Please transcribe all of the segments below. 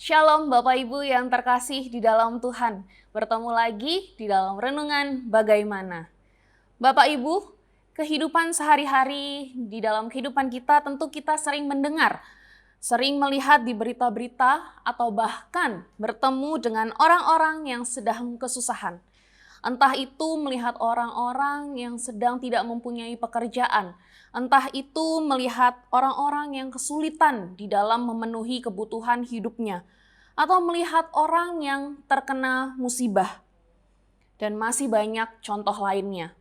Shalom Bapak Ibu yang terkasih di dalam Tuhan. Bertemu lagi di dalam renungan bagaimana. Bapak Ibu, kehidupan sehari-hari di dalam kehidupan kita tentu kita sering mendengar, sering melihat di berita-berita atau bahkan bertemu dengan orang-orang yang sedang kesusahan. Entah itu melihat orang-orang yang sedang tidak mempunyai pekerjaan, entah itu melihat orang-orang yang kesulitan di dalam memenuhi kebutuhan hidupnya, atau melihat orang yang terkena musibah. Dan masih banyak contoh lainnya.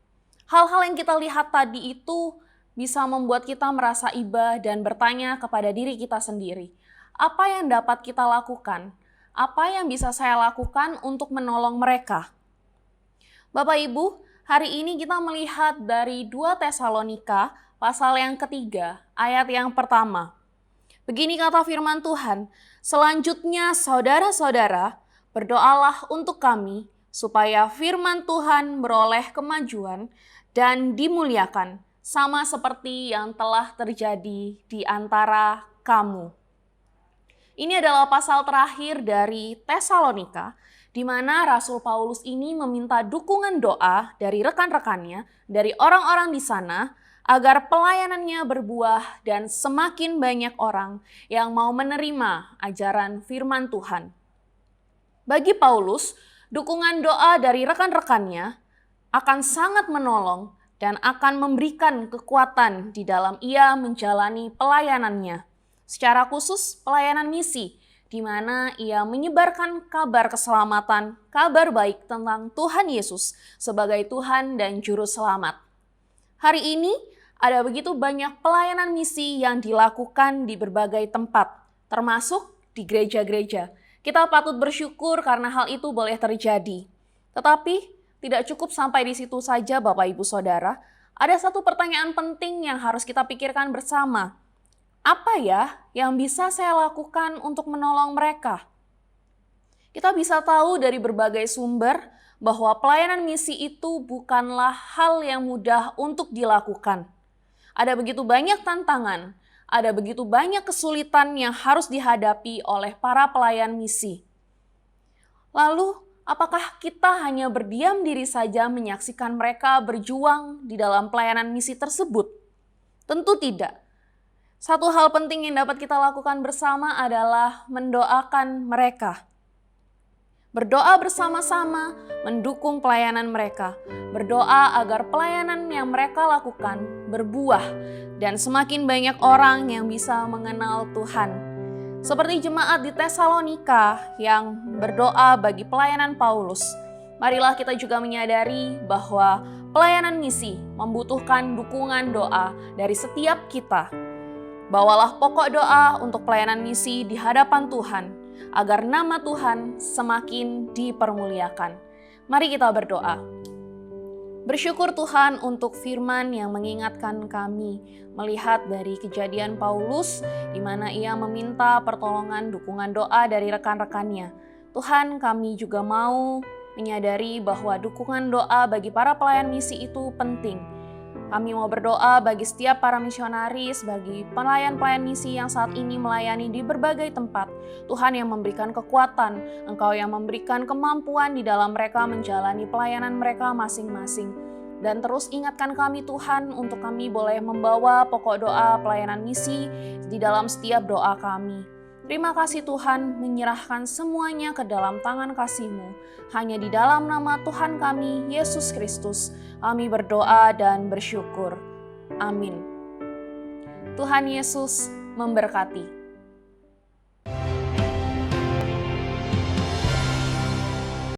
Hal-hal yang kita lihat tadi itu bisa membuat kita merasa iba dan bertanya kepada diri kita sendiri, apa yang dapat kita lakukan? Apa yang bisa saya lakukan untuk menolong mereka? Bapak Ibu, hari ini kita melihat dari 2 Tesalonika pasal yang ketiga, ayat yang pertama. Begini kata firman Tuhan, selanjutnya saudara-saudara, berdoalah untuk kami supaya firman Tuhan beroleh kemajuan dan dimuliakan, sama seperti yang telah terjadi di antara kamu. Ini adalah pasal terakhir dari Tesalonika, di mana Rasul Paulus ini meminta dukungan doa dari rekan-rekannya, dari orang-orang di sana, agar pelayanannya berbuah dan semakin banyak orang yang mau menerima ajaran firman Tuhan. Bagi Paulus, dukungan doa dari rekan-rekannya akan sangat menolong dan akan memberikan kekuatan di dalam ia menjalani pelayanannya. Secara khusus pelayanan misi, di mana ia menyebarkan kabar keselamatan, kabar baik tentang Tuhan Yesus sebagai Tuhan dan Juru Selamat. Hari ini ada begitu banyak pelayanan misi yang dilakukan di berbagai tempat, termasuk di gereja-gereja. Kita patut bersyukur karena hal itu boleh terjadi. Tetapi tidak cukup sampai di situ saja Bapak Ibu Saudara. Ada satu pertanyaan penting yang harus kita pikirkan bersama. Apa ya yang bisa saya lakukan untuk menolong mereka? Kita bisa tahu dari berbagai sumber bahwa pelayanan misi itu bukanlah hal yang mudah untuk dilakukan. Ada begitu banyak tantangan, ada begitu banyak kesulitan yang harus dihadapi oleh para pelayan misi. Lalu, apakah kita hanya berdiam diri saja menyaksikan mereka berjuang di dalam pelayanan misi tersebut? Tentu tidak. Satu hal penting yang dapat kita lakukan bersama adalah mendoakan mereka. Berdoa bersama-sama, mendukung pelayanan mereka. Berdoa agar pelayanan yang mereka lakukan berbuah dan semakin banyak orang yang bisa mengenal Tuhan. Seperti jemaat di Tesalonika yang berdoa bagi pelayanan Paulus. Marilah kita juga menyadari bahwa pelayanan misi membutuhkan dukungan doa dari setiap kita. Bawalah pokok doa untuk pelayanan misi di hadapan Tuhan, agar nama Tuhan semakin dipermuliakan. Mari kita berdoa. Bersyukur Tuhan untuk firman yang mengingatkan kami, melihat dari kejadian Paulus, di mana ia meminta pertolongan dukungan doa dari rekan-rekannya. Tuhan, kami juga mau menyadari bahwa dukungan doa bagi para pelayan misi itu penting. Kami mau berdoa bagi setiap para misionaris, bagi pelayan-pelayan misi yang saat ini melayani di berbagai tempat. Tuhan yang memberikan kekuatan, Engkau yang memberikan kemampuan di dalam mereka menjalani pelayanan mereka masing-masing. Dan terus ingatkan kami Tuhan untuk kami boleh membawa pokok doa pelayanan misi di dalam setiap doa kami. Terima kasih Tuhan, menyerahkan semuanya ke dalam tangan kasih-Mu. Hanya di dalam nama Tuhan kami, Yesus Kristus, kami berdoa dan bersyukur. Amin. Tuhan Yesus memberkati.